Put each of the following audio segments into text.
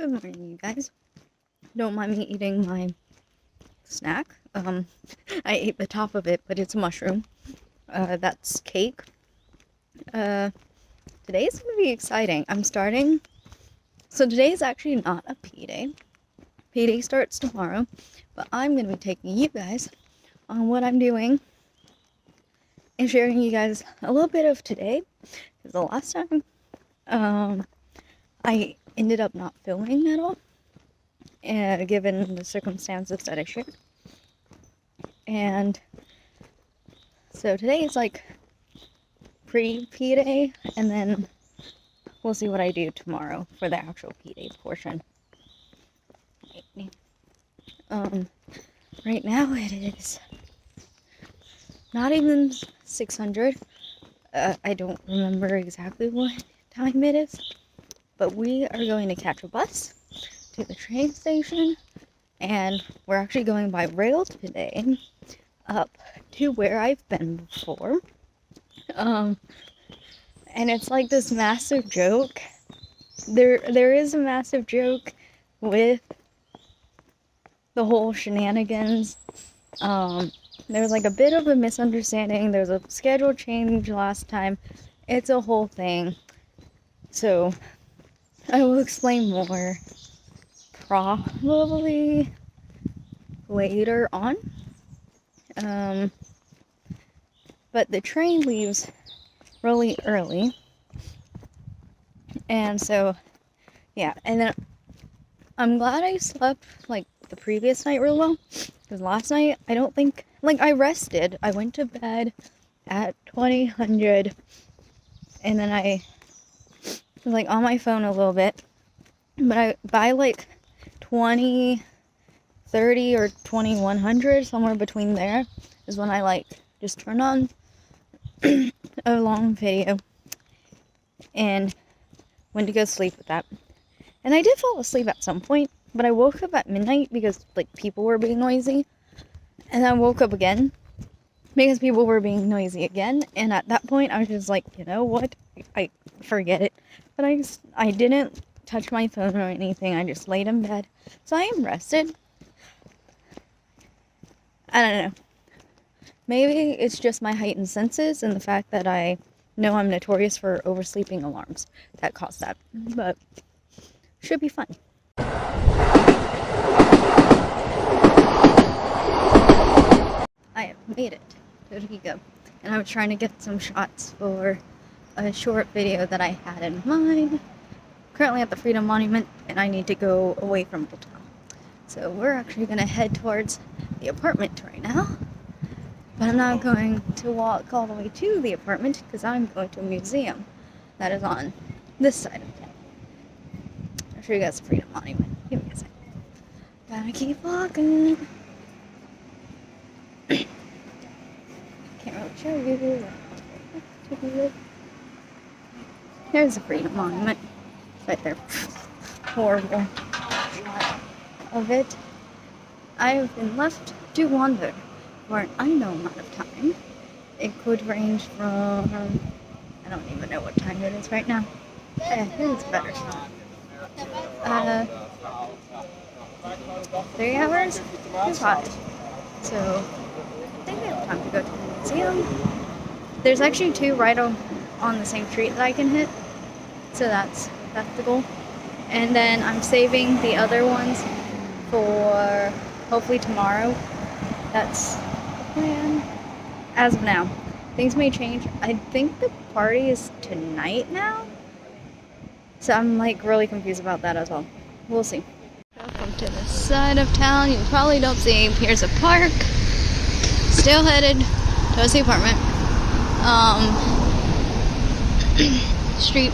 Good morning, you guys. Don't mind me eating my snack. I ate the top of it, but it's a mushroom. That's cake. Today's gonna be exciting. So today's actually not a P day. P day starts tomorrow, but I'm gonna be taking you guys on what I'm doing and sharing you guys a little bit of today. Because the last time, I ended up not filming at all, given the circumstances that I shared. And so today is like pre-P day, and then we'll see what I do tomorrow for the actual P day portion. Right now it is not even 600. I don't remember exactly what time it is, but we are going to catch a bus to the train station, and we're actually going by rail today up to where I've been before. And it's like this massive joke. There is a massive joke with the whole shenanigans. There was like a bit of a misunderstanding. There's a schedule change last time. It's a whole thing. So I will explain more probably later on. But the train leaves really early. And so, yeah. And then I'm glad I slept like the previous night real well. Because last night, I don't think, like, I rested. I went to bed at 2000, and then I was like on my phone a little bit. But by like 2030 or 2100, somewhere between there, is when I like just turned on a long video and went to go sleep with that. And I did fall asleep at some point, but I woke up at midnight because like people were being noisy, and I woke up again because people were being noisy again. And at that point I was just like, you know what, I forget it. But I didn't touch my phone or anything. I just laid in bed, so I am rested. I don't know, maybe it's just my heightened senses and the fact that I know I'm notorious for oversleeping alarms that caused that, but should be fun. I have made it to Ryga, and I was trying to get some shots for a short video that I had in mind. Currently at the Freedom Monument, and I need to go away from Baltics. So we're actually going to head towards the apartment right now. But I'm not going to walk all the way to the apartment because I'm going to a museum that is on this side of town. I'll show you guys the Freedom Monument. Give me a second. Gotta keep walking. Can't really show you. There's the Freedom Monument. Right there. Horrible shot of it. I have been left to wander for an unknown amount of time. It could range from, I don't even know what time it is right now. Here's a better shot. 3 hours to 5. So I think we have time to go to the museum. There's actually 2 right on the same street that I can hit. So that's the goal. And then I'm saving the other ones for hopefully tomorrow. That's the plan. As of now. Things may change. I think the party is tonight now. So I'm like really confused about that as well. We'll see. Welcome to the side of town. You probably don't see. Here's a park. Still headed towards the apartment. Street.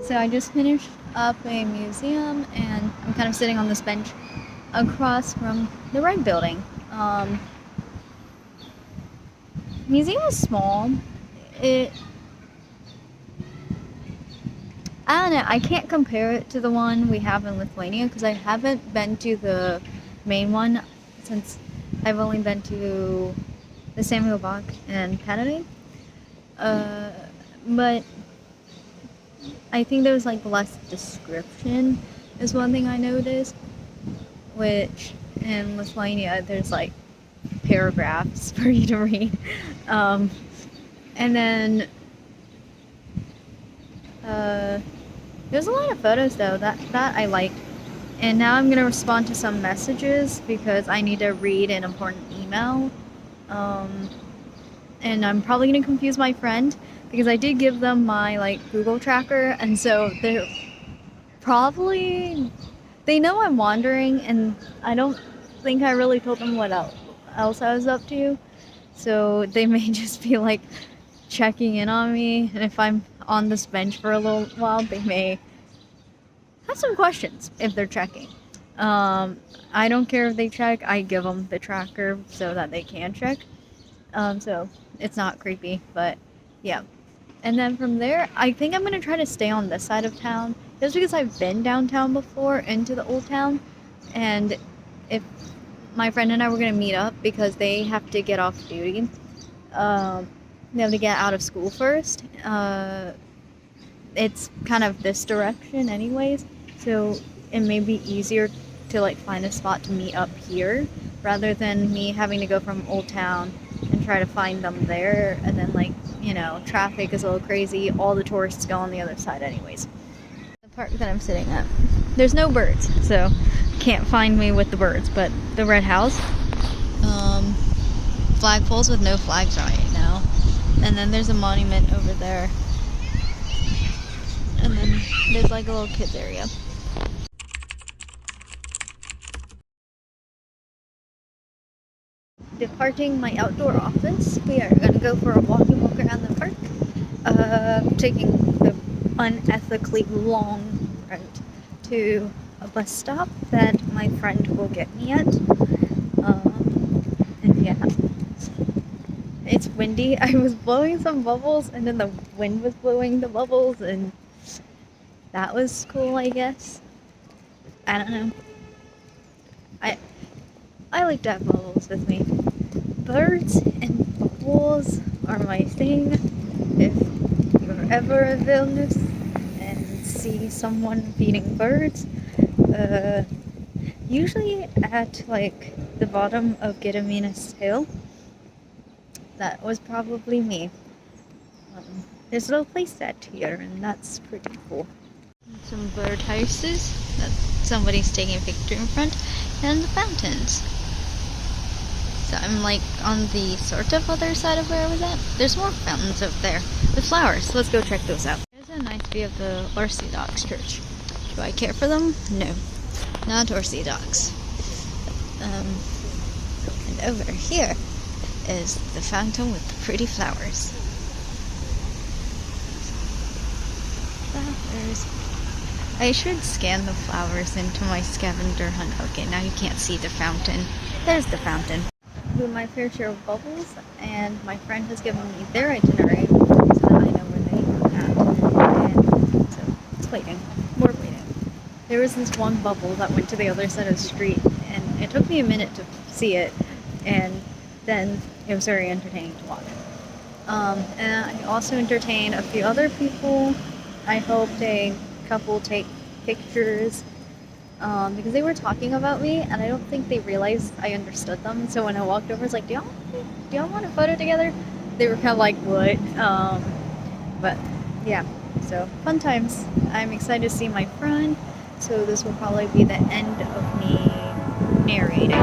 So I just finished up a museum, and I'm kind of sitting on this bench across from the Ryga building. Museum is small. I don't know, I can't compare it to the one we have in Lithuania because I haven't been to the main one since I've only been to the Samuel Bach and Canada. But I think there's like less description is one thing I noticed, which in Lithuania there's like paragraphs for you to read. And then there's a lot of photos though that I liked. And now I'm gonna respond to some messages because I need to read an important email. And I'm probably gonna confuse my friend because I did give them my like Google tracker, and so they're probably, they know I'm wandering, and I don't think I really told them what else I was up to, so they may just be like checking in on me, and if I'm on this bench for a little while they may have some questions if they're checking. I don't care if they check, I give them the tracker so that they can check, so it's not creepy, but yeah. And then from there, I think I'm gonna try to stay on this side of town, just because I've been downtown before, into the old town, and if my friend and I were gonna meet up because they have to get off duty, they have to get out of school first. It's kind of this direction anyways, so it may be easier to like find a spot to meet up here rather than me having to go from Old Town and try to find them there, and then like, you know, traffic is a little crazy, all the tourists go on the other side anyways. The park that I'm sitting at, there's no birds, so can't find me with the birds, but the red house, flagpoles with no flags right now, and then there's a monument over there, and then there's like a little kids area. Departing my outdoor office, we are going to go for a walk around the park, taking the unethically long route to a bus stop that my friend will get me at. And yeah, it's windy. I was blowing some bubbles and then the wind was blowing the bubbles, and that was cool, I guess. I don't know. I like to have bubbles with me. Birds and bubbles are my thing. If you're ever in Vilnius and see someone feeding birds, usually at like the bottom of Gediminas Hill, that was probably me. There's a little playset here, and that's pretty cool. Some bird houses that somebody's taking a picture in front, and the fountains. So I'm like on the sort of other side of where I was at. There's more fountains up there with flowers. Let's go check those out. There's a nice view of the Orthodox church. Do I care for them? No, not Orthodox. And over here is the fountain with the pretty flowers. Flowers. I should scan the flowers into my scavenger hunt. Okay, now you can't see the fountain. There's the fountain. With my fair share of bubbles, and my friend has given me their itinerary so that I know where they are at. And so it's waiting. More waiting. There was this one bubble that went to the other side of the street, and it took me a minute to see it, and then it was very entertaining to watch. And I also entertained a few other people. I helped a couple take pictures because they were talking about me, and I don't think they realized I understood them. So when I walked over, I was like, do y'all want a photo together? They were kind of like, what? But yeah, so fun times. I'm excited to see my friend, so this will probably be the end of me narrating.